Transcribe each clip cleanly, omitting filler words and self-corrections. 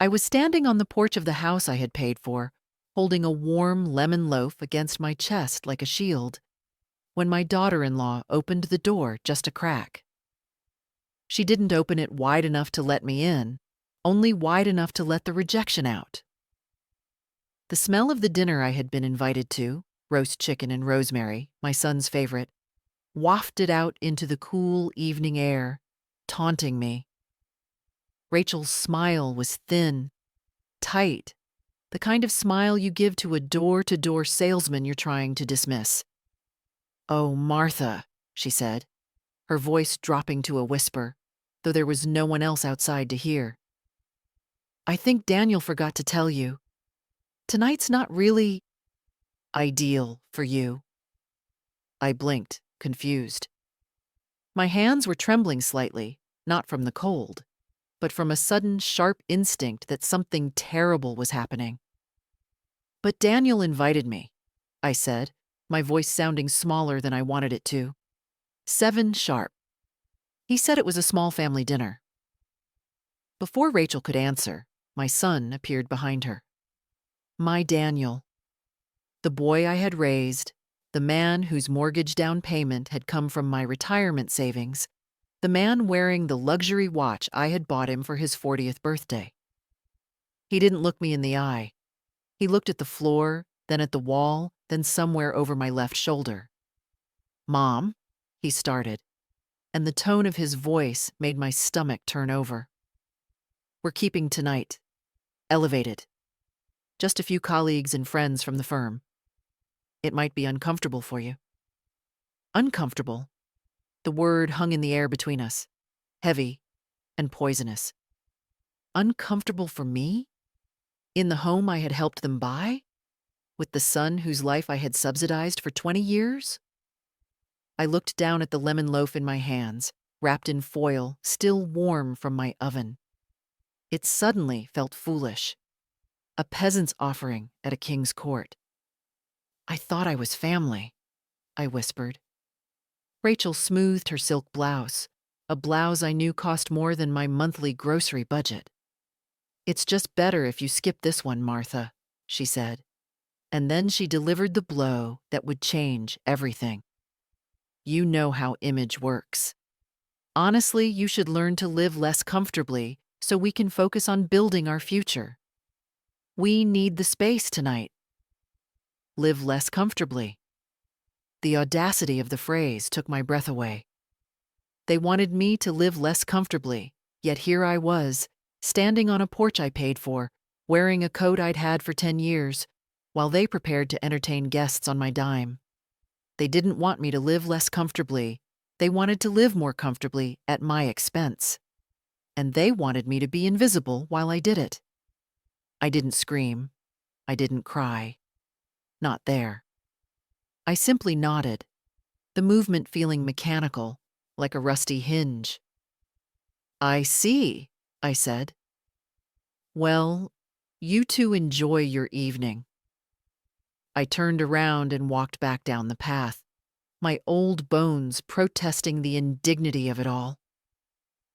I was standing on the porch of the house I had paid for, holding a warm lemon loaf against my chest like a shield, when my daughter-in-law opened the door just a crack. She didn't open it wide enough to let me in, only wide enough to let the rejection out. The smell of the dinner I had been invited to, roast chicken and rosemary, my son's favorite, wafted out into the cool evening air, taunting me. Rachel's smile was thin, tight, the kind of smile you give to a door-to-door salesman you're trying to dismiss. "Oh, Martha," she said, her voice dropping to a whisper, though there was no one else outside to hear. "I think Daniel forgot to tell you. Tonight's not really ideal for you." I blinked, confused. My hands were trembling slightly, not from the cold, but from a sudden, sharp instinct that something terrible was happening. "But Daniel invited me," I said, my voice sounding smaller than I wanted it to. 7 sharp. He said it was a small family dinner. Before Rachel could answer, my son appeared behind her. My Daniel. The boy I had raised, the man whose mortgage down payment had come from my retirement savings, the man wearing the luxury watch I had bought him for his 40th birthday. He didn't look me in the eye. He looked at the floor, then at the wall, then somewhere over my left shoulder. "Mom," he started, and the tone of his voice made my stomach turn over. "We're keeping tonight. Elevated. Just a few colleagues and friends from the firm. It might be uncomfortable for you." Uncomfortable. The word hung in the air between us, heavy and poisonous. Uncomfortable for me? In the home I had helped them buy? With the son whose life I had subsidized for 20 years? I looked down at the lemon loaf in my hands, wrapped in foil, still warm from my oven. It suddenly felt foolish. A peasant's offering at a king's court. "I thought I was family," I whispered. Rachel smoothed her silk blouse, a blouse I knew cost more than my monthly grocery budget. "It's just better if you skip this one, Martha," she said. And then she delivered the blow that would change everything. "You know how image works. Honestly, you should learn to live less comfortably so we can focus on building our future. We need the space tonight. Live less comfortably." The audacity of the phrase took my breath away. They wanted me to live less comfortably, yet here I was, standing on a porch I paid for, wearing a coat I'd had for 10 years, while they prepared to entertain guests on my dime. They didn't want me to live less comfortably. They wanted to live more comfortably at my expense. And they wanted me to be invisible while I did it. I didn't scream. I didn't cry. Not there. I simply nodded, the movement feeling mechanical, like a rusty hinge. "I see," I said. "Well, you two enjoy your evening." I turned around and walked back down the path, my old bones protesting the indignity of it all.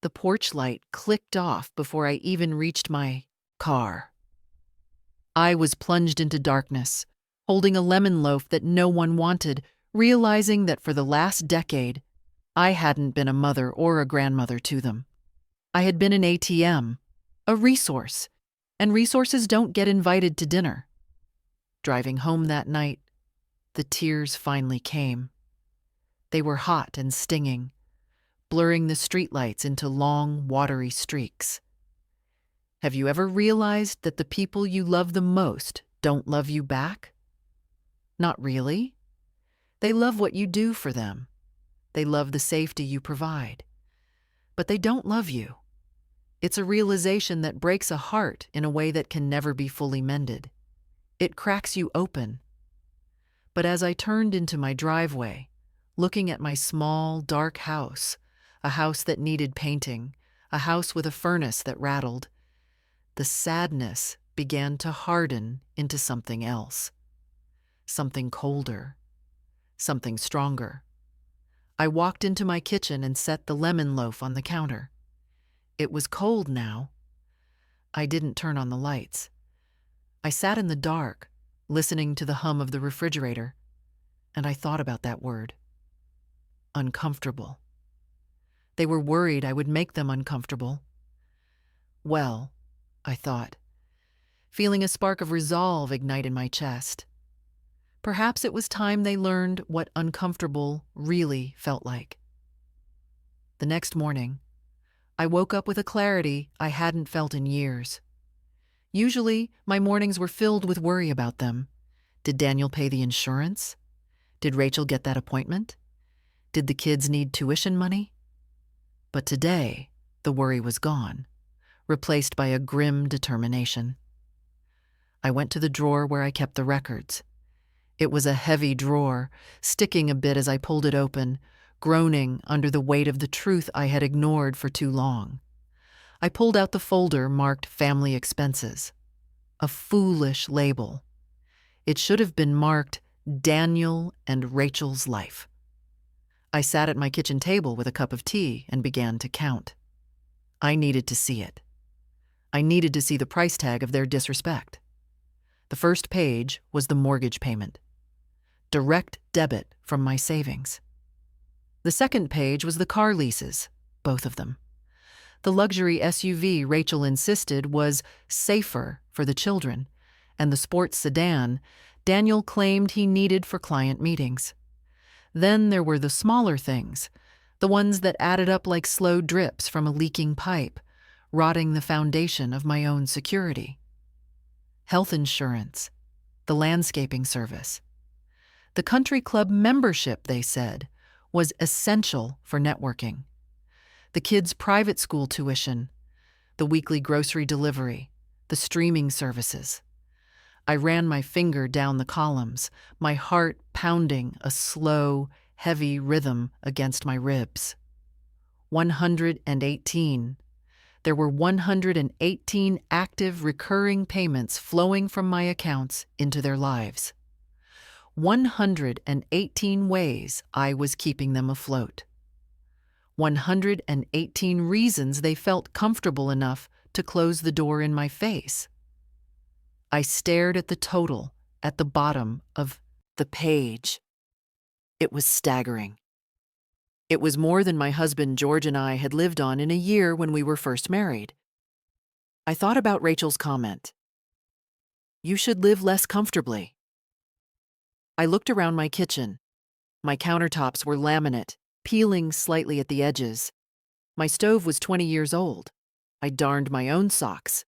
The porch light clicked off before I even reached my car. I was plunged into darkness, holding a lemon loaf that no one wanted, realizing that for the last decade, I hadn't been a mother or a grandmother to them. I had been an ATM, a resource, and resources don't get invited to dinner. Driving home that night, the tears finally came. They were hot and stinging, blurring the streetlights into long, watery streaks. Have you ever realized that the people you love the most don't love you back? Not really. They love what you do for them. They love the safety you provide. But they don't love you. It's a realization that breaks a heart in a way that can never be fully mended. It cracks you open. But as I turned into my driveway, looking at my small, dark house, a house that needed painting, a house with a furnace that rattled, the sadness began to harden into something else. Something colder. Something stronger. I walked into my kitchen and set the lemon loaf on the counter. It was cold now, I didn't turn on the lights. I sat in the dark, listening to the hum of the refrigerator, and I thought about that word. Uncomfortable. They were worried I would make them uncomfortable. Well, I thought, feeling a spark of resolve ignite in my chest. Perhaps it was time they learned what uncomfortable really felt like. The next morning, I woke up with a clarity I hadn't felt in years. Usually, my mornings were filled with worry about them. Did Daniel pay the insurance? Did Rachel get that appointment? Did the kids need tuition money? But today, the worry was gone, replaced by a grim determination. I went to the drawer where I kept the records. It was a heavy drawer, sticking a bit as I pulled it open, groaning under the weight of the truth I had ignored for too long. I pulled out the folder marked Family Expenses. A foolish label. It should have been marked Daniel and Rachel's Life. I sat at my kitchen table with a cup of tea and began to count. I needed to see it. I needed to see the price tag of their disrespect. The first page was the mortgage payment. Direct debit from my savings. The second page was the car leases, both of them. The luxury SUV Rachel insisted was safer for the children, and the sports sedan Daniel claimed he needed for client meetings. Then there were the smaller things, the ones that added up like slow drips from a leaking pipe, rotting the foundation of my own security. Health insurance, the landscaping service. The country club membership, they said, was essential for networking. The kids' private school tuition, the weekly grocery delivery, the streaming services. I ran my finger down the columns, my heart pounding a slow, heavy rhythm against my ribs. 118. There were 118 active recurring payments flowing from my accounts into their lives. 118 ways I was keeping them afloat. 118 reasons they felt comfortable enough to close the door in my face. I stared at the total at the bottom of the page. It was staggering. It was more than my husband George and I had lived on in a year when we were first married. I thought about Rachel's comment. You should live less comfortably. I looked around my kitchen. My countertops were laminate, peeling slightly at the edges. My stove was 20 years old. I darned my own socks.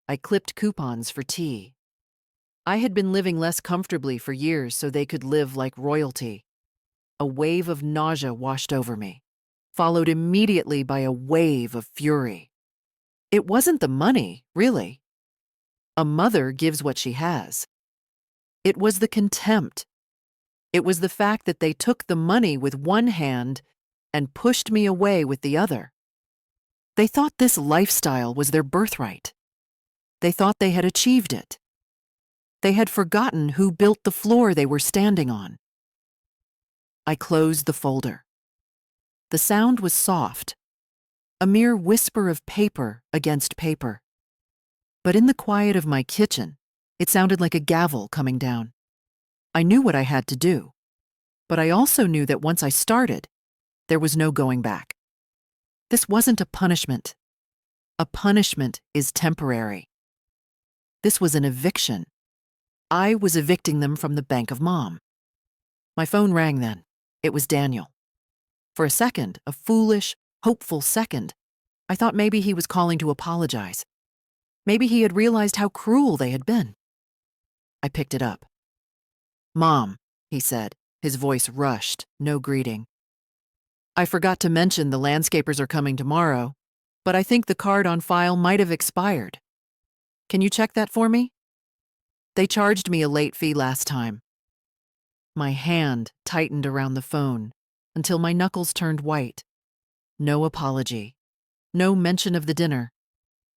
I clipped coupons for tea. I had been living less comfortably for years so they could live like royalty. A wave of nausea washed over me, followed immediately by a wave of fury. It wasn't the money, really. A mother gives what she has. It was the contempt. It was the fact that they took the money with one hand and pushed me away with the other. They thought this lifestyle was their birthright. They thought they had achieved it. They had forgotten who built the floor they were standing on. I closed the folder. The sound was soft, a mere whisper of paper against paper. But in the quiet of my kitchen, it sounded like a gavel coming down. I knew what I had to do, but I also knew that once I started, there was no going back. This wasn't a punishment. A punishment is temporary. This was an eviction. I was evicting them from the bank of Mom. My phone rang then. It was Daniel. For a second, a foolish, hopeful second, I thought maybe he was calling to apologize. Maybe he had realized how cruel they had been. I picked it up. Mom, he said, his voice rushed, no greeting. I forgot to mention the landscapers are coming tomorrow, but I think the card on file might have expired. Can you check that for me? They charged me a late fee last time. My hand tightened around the phone until my knuckles turned white. No apology. No mention of the dinner.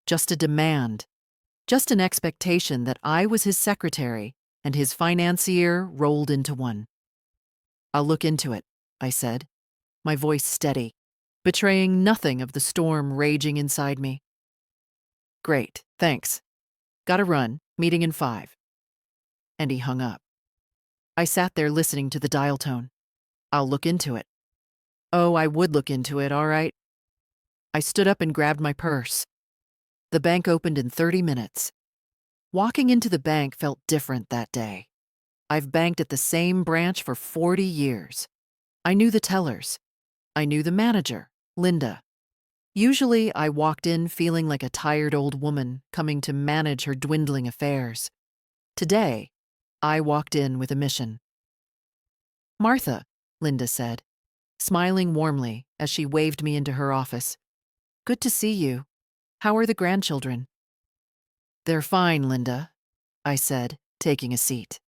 Just a demand. Just an expectation that I was his secretary and his financier rolled into one. I'll look into it, I said, my voice steady, betraying nothing of the storm raging inside me. Great, Thanks. Gotta run. Meeting in 5. And he hung up. I sat there listening to the dial tone. I'll look into it. Oh, I would look into it, all right. I stood up and grabbed my purse. The bank opened in 30 minutes. Walking into the bank felt different that day. I've banked at the same branch for 40 years. I knew the tellers. I knew the manager, Linda. Usually, I walked in feeling like a tired old woman coming to manage her dwindling affairs. Today, I walked in with a mission. Martha, Linda said, smiling warmly as she waved me into her office. Good to see you. How are the grandchildren? They're fine, Linda, I said, taking a seat.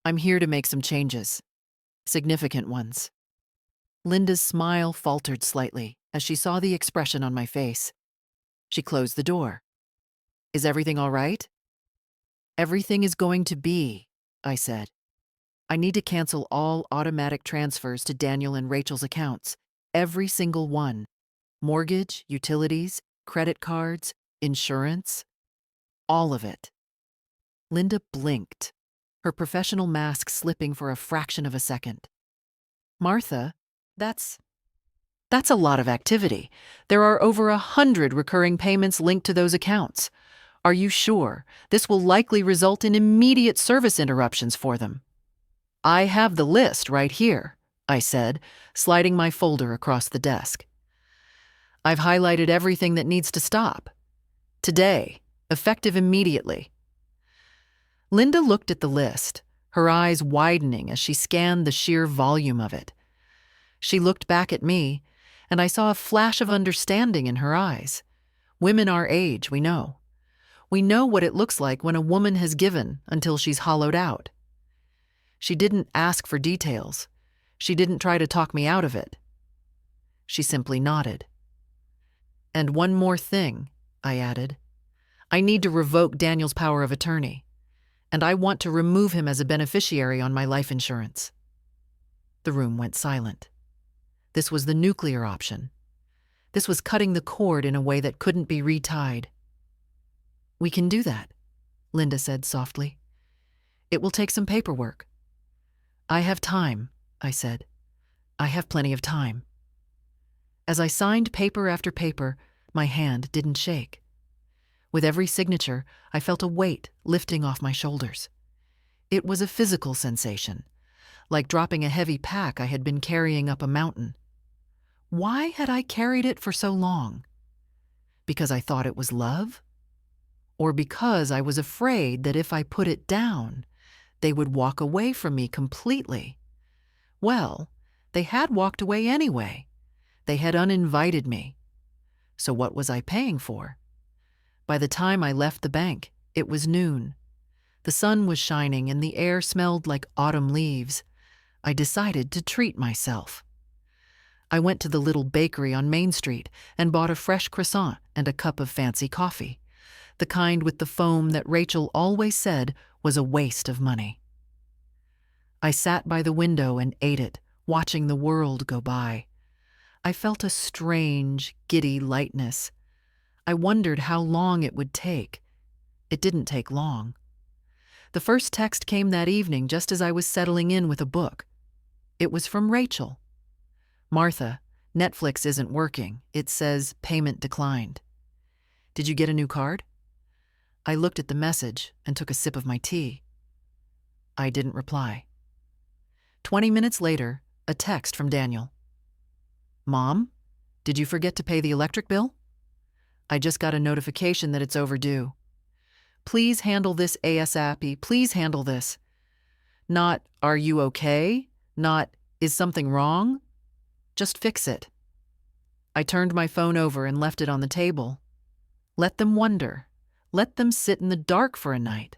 I'm here to make some changes. Significant ones. Linda's smile faltered slightly as she saw the expression on my face. She closed the door. Is everything all right? Everything is going to be, I said. I need to cancel all automatic transfers to Daniel and Rachel's accounts. Every single one. Mortgage, utilities, credit cards, insurance. All of it. Linda blinked, her professional mask slipping for a fraction of a second. Martha, that's a lot of activity. There are over 100 recurring payments linked to those accounts. Are you sure? This will likely result in immediate service interruptions for them. I have the list right here, I said, sliding my folder across the desk. I've highlighted everything that needs to stop. Today, effective immediately. Linda looked at the list, her eyes widening as she scanned the sheer volume of it. She looked back at me, and I saw a flash of understanding in her eyes. Women our age, we know. We know what it looks like when a woman has given until she's hollowed out. She didn't ask for details. She didn't try to talk me out of it. She simply nodded. And one more thing, I added. I need to revoke Daniel's power of attorney, and I want to remove him as a beneficiary on my life insurance. The room went silent. This was the nuclear option. This was cutting the cord in a way that couldn't be retied. We can do that, Linda said softly. It will take some paperwork. I have time, I said. I have plenty of time. As I signed paper after paper, my hand didn't shake. With every signature, I felt a weight lifting off my shoulders. It was a physical sensation, like dropping a heavy pack I had been carrying up a mountain. Why had I carried it for so long? Because I thought it was love? Or because I was afraid that if I put it down, they would walk away from me completely? Well, they had walked away anyway. They had uninvited me. So what was I paying for? By the time I left the bank, it was noon. The sun was shining and the air smelled like autumn leaves. I decided to treat myself. I went to the little bakery on Main Street and bought a fresh croissant and a cup of fancy coffee, the kind with the foam that Rachel always said was a waste of money. I sat by the window and ate it, watching the world go by. I felt a strange, giddy lightness. I wondered how long it would take. It didn't take long. The first text came that evening just as I was settling in with a book. It was from Rachel. Martha, Netflix isn't working. It says payment declined. Did you get a new card? I looked at the message and took a sip of my tea. I didn't reply. 20 minutes later, a text from Daniel. Mom, did you forget to pay the electric bill? I just got a notification that it's overdue. Please handle this ASAP. Please handle this. Not, are you okay? Not, is something wrong? Just fix it. I turned my phone over and left it on the table. Let them wonder. Let them sit in the dark for a night.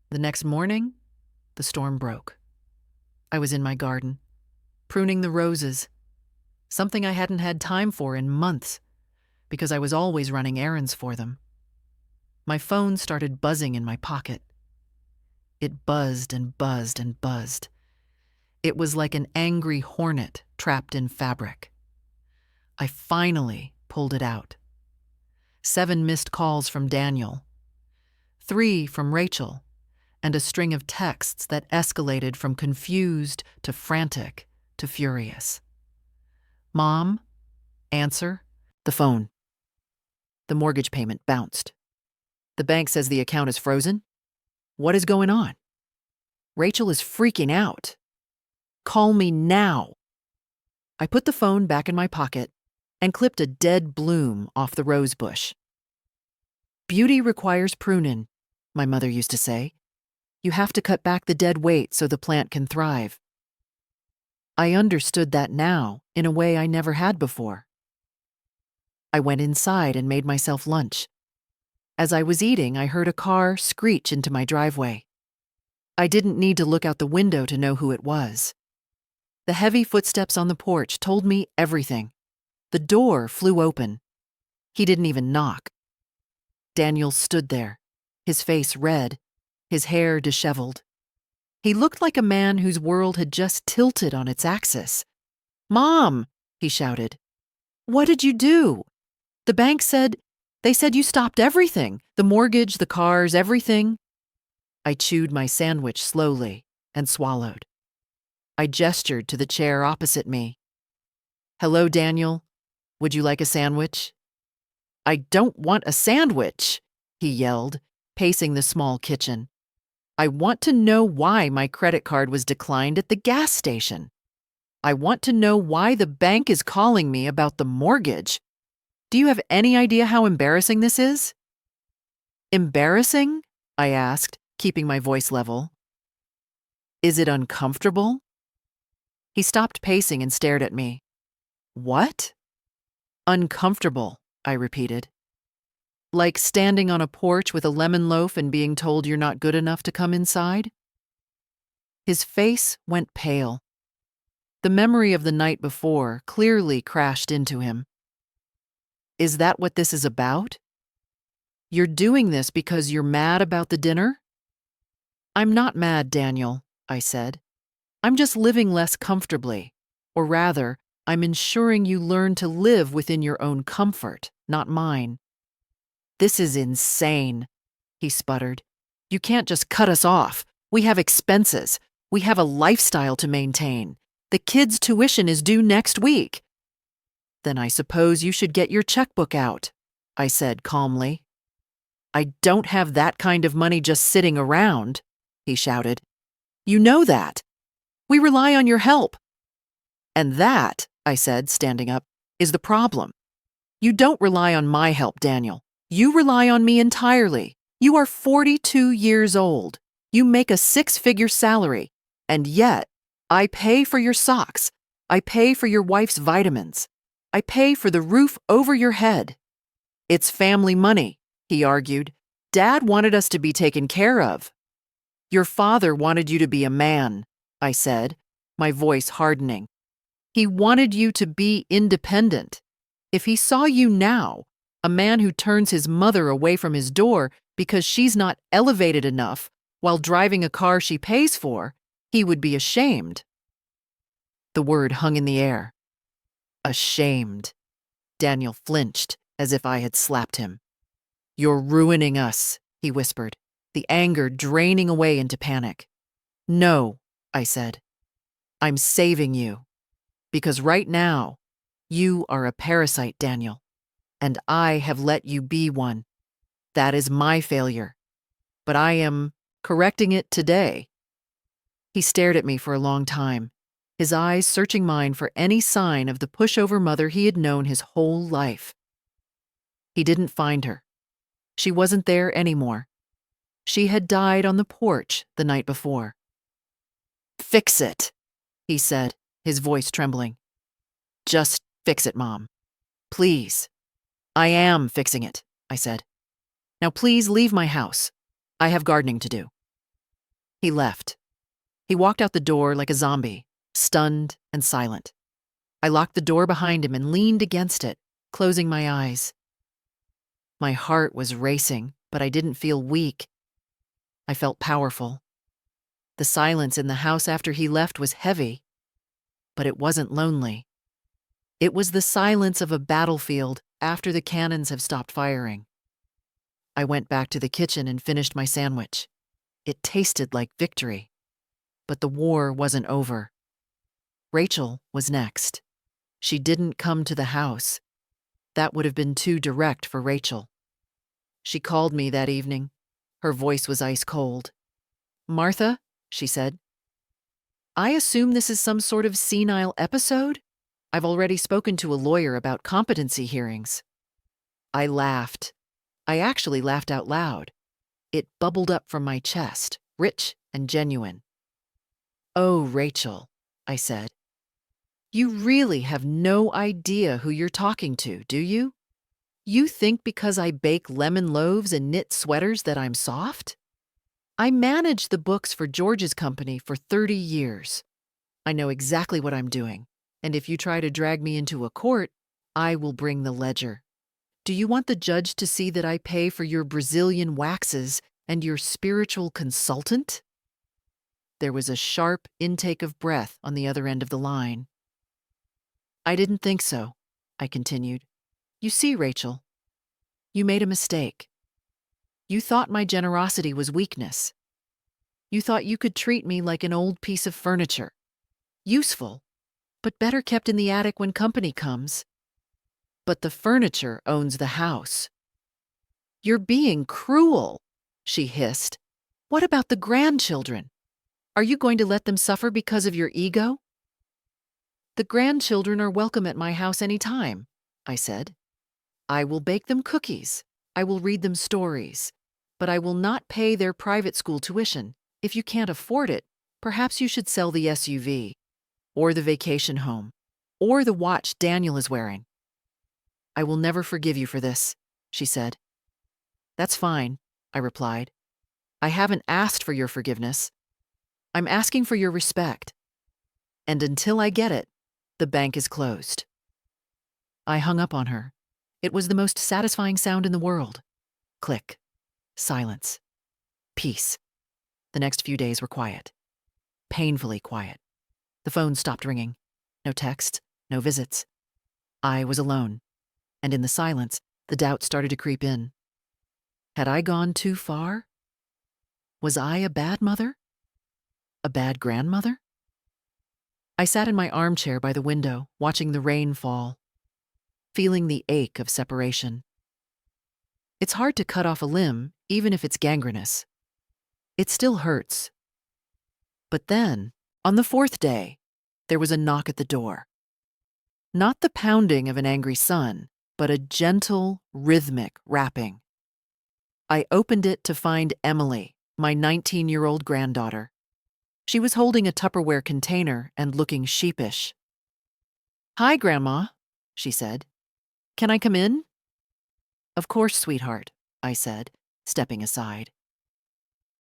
The next morning, the storm broke. I was in my garden, pruning the roses, something I hadn't had time for in months, because I was always running errands for them. My phone started buzzing in my pocket. It buzzed and buzzed and buzzed. It was like an angry hornet trapped in fabric. I finally pulled it out. 7 missed calls from Daniel, 3 from Rachel, and a string of texts that escalated from confused to frantic to furious. Mom? Answer. The phone. The mortgage payment bounced. The bank says the account is frozen. What is going on? Rachel is freaking out. Call me now. I put the phone back in my pocket and clipped a dead bloom off the rose bush. Beauty requires pruning, my mother used to say. You have to cut back the dead weight so the plant can thrive. I understood that now in a way I never had before. I went inside and made myself lunch. As I was eating, I heard a car screech into my driveway. I didn't need to look out the window to know who it was. The heavy footsteps on the porch told me everything. The door flew open. He didn't even knock. Daniel stood there, his face red, his hair disheveled. He looked like a man whose world had just tilted on its axis. "Mom!" he shouted. "What did you do? The bank said you stopped everything, the mortgage, the cars, everything." I chewed my sandwich slowly and swallowed. I gestured to the chair opposite me. "Hello, Daniel. Would you like a sandwich?" "I don't want a sandwich," he yelled, pacing the small kitchen. "I want to know why my credit card was declined at the gas station. I want to know why the bank is calling me about the mortgage. Do you have any idea how embarrassing this is?" "Embarrassing?" I asked, keeping my voice level. "Is it uncomfortable?" He stopped pacing and stared at me. "What?" "Uncomfortable," I repeated. "Like standing on a porch with a lemon loaf and being told you're not good enough to come inside?" His face went pale. The memory of the night before clearly crashed into him. "Is that what this is about? You're doing this because you're mad about the dinner?" "I'm not mad, Daniel," I said. "I'm just living less comfortably. Or rather, I'm ensuring you learn to live within your own comfort, not mine." "This is insane," he sputtered. "You can't just cut us off. We have expenses. We have a lifestyle to maintain. The kids' tuition is due next week." "Then I suppose you should get your checkbook out," I said calmly. "I don't have that kind of money just sitting around," he shouted. "You know that. We rely on your help." "And that," I said, standing up, "is the problem. You don't rely on my help, Daniel. You rely on me entirely. You are 42 years old. You make a 6-figure salary. And yet, I pay for your socks. I pay for your wife's vitamins. I pay for the roof over your head. It's family money," he argued. "Dad wanted us to be taken care of." "Your father wanted you to be a man," I said, my voice hardening. "He wanted you to be independent. If he saw you now, a man who turns his mother away from his door because she's not elevated enough while driving a car she pays for, he would be ashamed." The word hung in the air. Ashamed. Daniel flinched as if I had slapped him. "You're ruining us," he whispered, the anger draining away into panic. "No," I said. "I'm saving you. Because right now, you are a parasite, Daniel, and I have let you be one. That is my failure. But I am correcting it today." He stared at me for a long time, his eyes searching mine for any sign of the pushover mother he had known his whole life. He didn't find her. She wasn't there anymore. She had died on the porch the night before. "Fix it," he said, his voice trembling. "Just fix it, Mom. Please." "I am fixing it," I said. "Now please leave my house. I have gardening to do." He left. He walked out the door like a zombie, stunned and silent. I locked the door behind him and leaned against it, closing my eyes. My heart was racing, but I didn't feel weak. I felt powerful. The silence in the house after he left was heavy, but it wasn't lonely. It was the silence of a battlefield after the cannons have stopped firing. I went back to the kitchen and finished my sandwich. It tasted like victory. But the war wasn't over. Rachel was next. She didn't come to the house. That would have been too direct for Rachel. She called me that evening. Her voice was ice cold. "Martha," she said, "I assume this is some sort of senile episode? I've already spoken to a lawyer about competency hearings." I laughed. I actually laughed out loud. It bubbled up from my chest, rich and genuine. "Oh, Rachel," I said, "you really have no idea who you're talking to, do you? You think because I bake lemon loaves and knit sweaters that I'm soft? I managed the books for George's company for 30 years. I know exactly what I'm doing, and if you try to drag me into a court, I will bring the ledger. Do you want the judge to see that I pay for your Brazilian waxes and your spiritual consultant?" There was a sharp intake of breath on the other end of the line. "I didn't think so," I continued. "You see, Rachel, you made a mistake. You thought my generosity was weakness. You thought you could treat me like an old piece of furniture. Useful, but better kept in the attic when company comes. But the furniture owns the house." "You're being cruel," she hissed. "What about the grandchildren? Are you going to let them suffer because of your ego?" "The grandchildren are welcome at my house any time," I said. "I will bake them cookies. I will read them stories. But I will not pay their private school tuition. If you can't afford it, perhaps you should sell the SUV, or the vacation home, or the watch Daniel is wearing." "I will never forgive you for this," she said. "That's fine," I replied. "I haven't asked for your forgiveness. I'm asking for your respect. And until I get it, the bank is closed." I hung up on her. It was the most satisfying sound in the world. Click. Silence. Peace. The next few days were quiet. Painfully quiet. The phone stopped ringing. No texts, no visits. I was alone. And in the silence, the doubt started to creep in. Had I gone too far? Was I a bad mother? A bad grandmother? I sat in my armchair by the window, watching the rain fall, feeling the ache of separation. It's hard to cut off a limb, even if it's gangrenous. It still hurts. But then, on the fourth day, there was a knock at the door. Not the pounding of an angry son, but a gentle, rhythmic rapping. I opened it to find Emily, my 19-year-old granddaughter. She was holding a Tupperware container and looking sheepish. "Hi, Grandma," she said. "Can I come in?" "Of course, sweetheart," I said, stepping aside.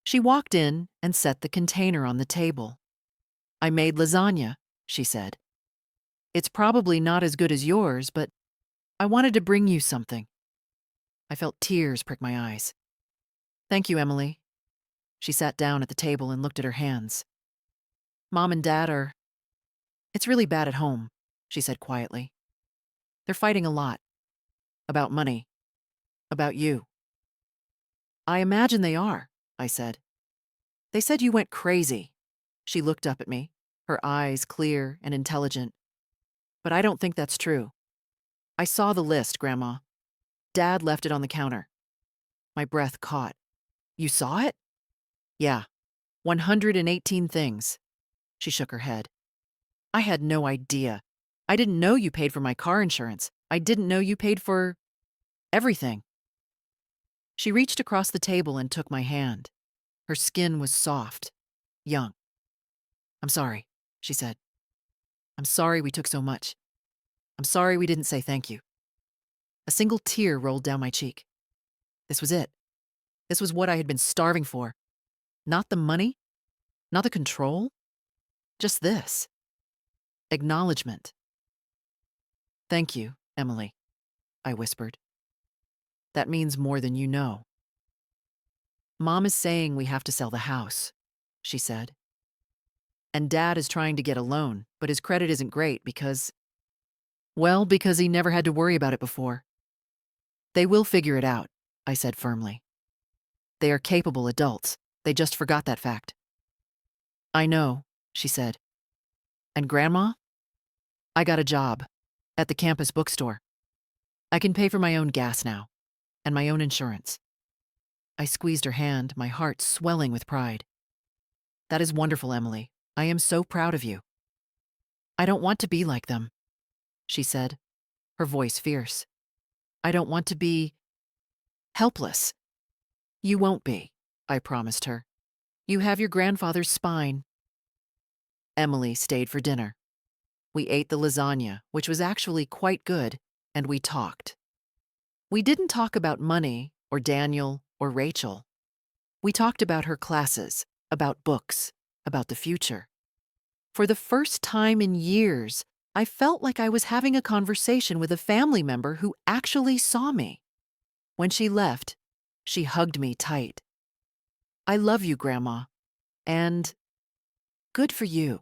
She walked in and set the container on the table. "I made lasagna," she said. "It's probably not as good as yours, but I wanted to bring you something." I felt tears prick my eyes. "Thank you, Emily." She sat down at the table and looked at her hands. "Mom and Dad are... It's really bad at home," she said quietly. "They're fighting a lot. About money. About you." "I imagine they are," I said. "They said you went crazy." She looked up at me, her eyes clear and intelligent. "But I don't think that's true. I saw the list, Grandma. Dad left it on the counter." My breath caught. "You saw it?" "Yeah. 118 things." She shook her head. "I had no idea. I didn't know you paid for my car insurance. I didn't know you paid for... everything." She reached across the table and took my hand. Her skin was soft, young. "I'm sorry," she said. "I'm sorry we took so much. I'm sorry we didn't say thank you." A single tear rolled down my cheek. This was it. This was what I had been starving for. Not the money, not the control, just this. Acknowledgement. "Thank you, Emily," I whispered. "That means more than you know." "Mom is saying we have to sell the house," she said. "And Dad is trying to get a loan, but his credit isn't great because... well, because he never had to worry about it before. They will figure it out, I said firmly. They are capable adults. They just forgot that fact. I know, she said. And Grandma? I got a job at the campus bookstore. I can pay for my own gas now and my own insurance. I squeezed her hand, my heart swelling with pride. That is wonderful, Emily. I am so proud of you. I don't want to be like them, she said, her voice fierce. I don't want to be helpless. You won't be, I promised her. You have your grandfather's spine. Emily stayed for dinner. We ate the lasagna, which was actually quite good, and we talked. We didn't talk about money, or Daniel, or Rachel. We talked about her classes, about books, about the future. For the first time in years, I felt like I was having a conversation with a family member who actually saw me. When she left, she hugged me tight. I love you, Grandma, and good for you.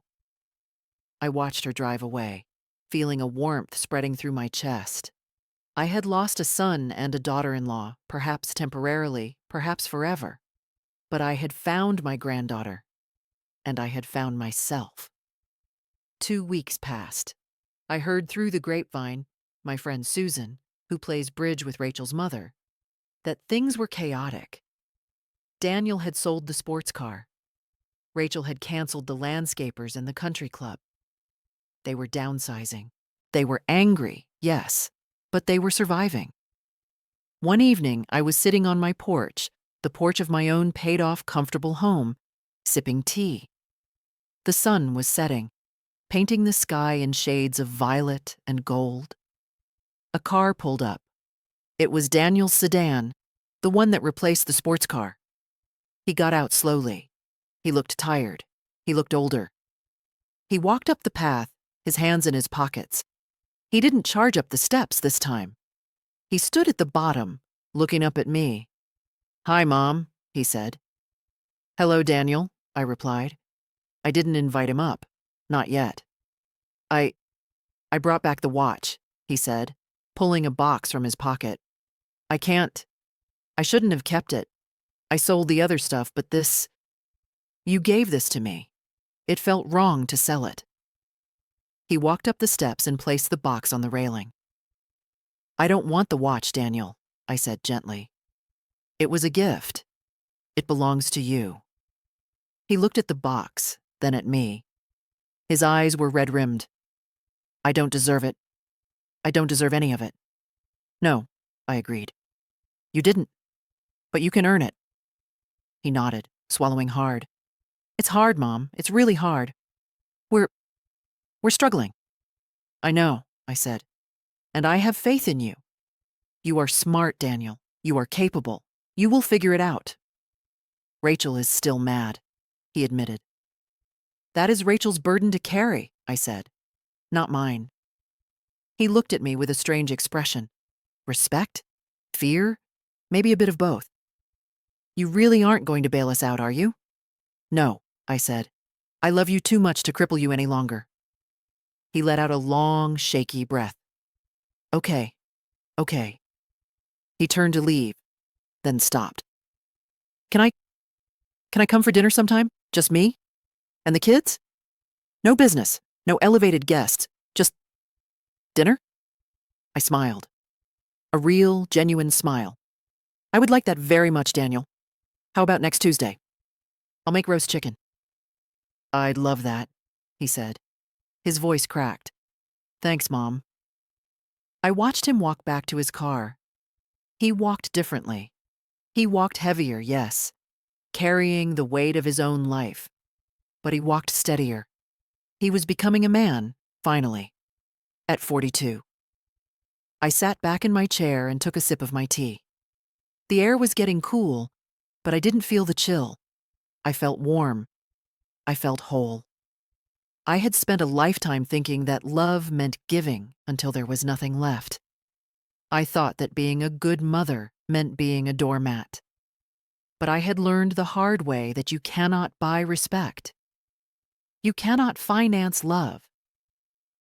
I watched her drive away, feeling a warmth spreading through my chest. I had lost a son and a daughter-in-law, perhaps temporarily, perhaps forever. But I had found my granddaughter, and I had found myself. 2 weeks passed. I heard through the grapevine, my friend Susan, who plays bridge with Rachel's mother, that things were chaotic. Daniel had sold the sports car. Rachel had canceled the landscapers and the country club. They were downsizing. They were angry, yes, but they were surviving. One evening, I was sitting on my porch, the porch of my own paid-off, comfortable home, sipping tea. The sun was setting, painting the sky in shades of violet and gold. A car pulled up. It was Daniel's sedan, the one that replaced the sports car. He got out slowly. He looked tired. He looked older. He walked up the path, his hands in his pockets. He didn't charge up the steps this time. He stood at the bottom, looking up at me. "Hi, Mom," he said. "Hello, Daniel," I replied. I didn't invite him up. Not yet. I brought back the watch," he said, pulling a box from his pocket. I shouldn't have kept it. I sold the other stuff, but this... You gave this to me. It felt wrong to sell it." He walked up the steps and placed the box on the railing. "I don't want the watch, Daniel," I said gently. "It was a gift. It belongs to you." He looked at the box, then at me. His eyes were red-rimmed. "I don't deserve it. I don't deserve any of it." "No," I agreed. "You didn't. But you can earn it." He nodded, swallowing hard. "It's hard, Mom. It's really hard. We're struggling." "I know," I said. "And I have faith in you. You are smart, Daniel. You are capable. You will figure it out." "Rachel is still mad," he admitted. "That is Rachel's burden to carry," I said. "Not mine." He looked at me with a strange expression. Respect? Fear? Maybe a bit of both. "You really aren't going to bail us out, are you?" "No," I said. "I love you too much to cripple you any longer." He let out a long, shaky breath. Okay. He turned to leave, then stopped. Can I come for dinner sometime? Just me? And the kids? No business, no elevated guests, just dinner?" I smiled. A real, genuine smile. "I would like that very much, Daniel. How about next Tuesday? I'll make roast chicken." "I'd love that," he said. His voice cracked. "Thanks, Mom." I watched him walk back to his car. He walked differently. He walked heavier, yes, carrying the weight of his own life. But he walked steadier. He was becoming a man, finally, at 42. I sat back in my chair and took a sip of my tea. The air was getting cool, but I didn't feel the chill. I felt warm. I felt whole. I had spent a lifetime thinking that love meant giving until there was nothing left. I thought that being a good mother meant being a doormat. But I had learned the hard way that you cannot buy respect. You cannot finance love.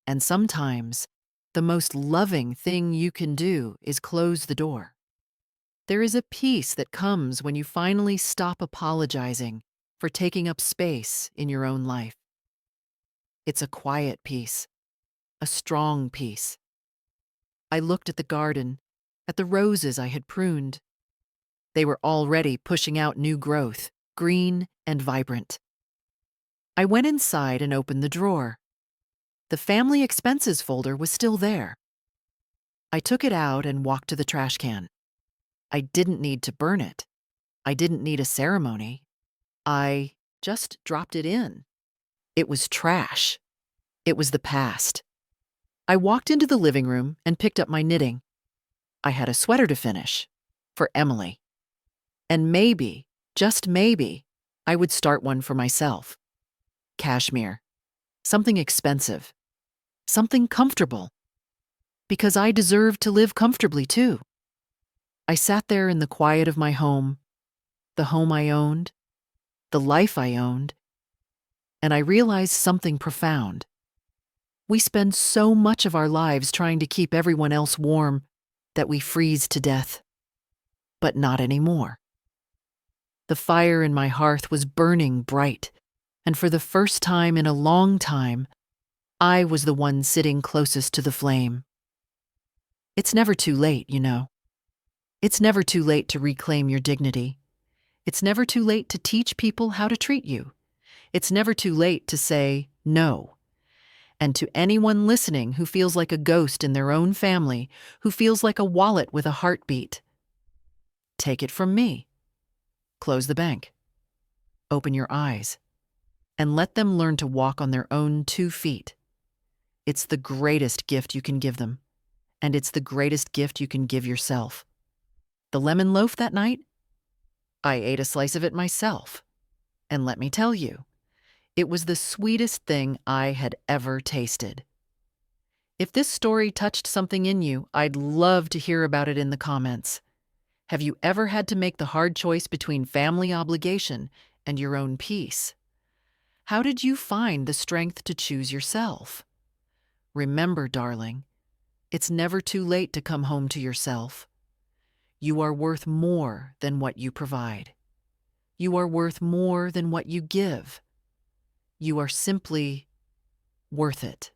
And sometimes, the most loving thing you can do is close the door. There is a peace that comes when you finally stop apologizing for taking up space in your own life. It's a quiet peace, a strong peace. I looked at the garden, at the roses I had pruned. They were already pushing out new growth, green and vibrant. I went inside and opened the drawer. The family expenses folder was still there. I took it out and walked to the trash can. I didn't need to burn it. I didn't need a ceremony. I just dropped it in. It was trash. It was the past. I walked into the living room and picked up my knitting. I had a sweater to finish for Emily. And maybe, just maybe, I would start one for myself. Cashmere. Something expensive. Something comfortable. Because I deserved to live comfortably too. I sat there in the quiet of my home, the home I owned, the life I owned, and I realized something profound. We spend so much of our lives trying to keep everyone else warm that we freeze to death. But not anymore. The fire in my hearth was burning bright, and for the first time in a long time, I was the one sitting closest to the flame. It's never too late, you know. It's never too late to reclaim your dignity. It's never too late to teach people how to treat you. It's never too late to say no. And to anyone listening who feels like a ghost in their own family, who feels like a wallet with a heartbeat, take it from me. Close the bank. Open your eyes. And let them learn to walk on their own 2 feet. It's the greatest gift you can give them. And it's the greatest gift you can give yourself. The lemon loaf that night? I ate a slice of it myself. And let me tell you, it was the sweetest thing I had ever tasted. If this story touched something in you, I'd love to hear about it in the comments. Have you ever had to make the hard choice between family obligation and your own peace? How did you find the strength to choose yourself? Remember, darling, it's never too late to come home to yourself. You are worth more than what you provide. You are worth more than what you give. You are simply worth it.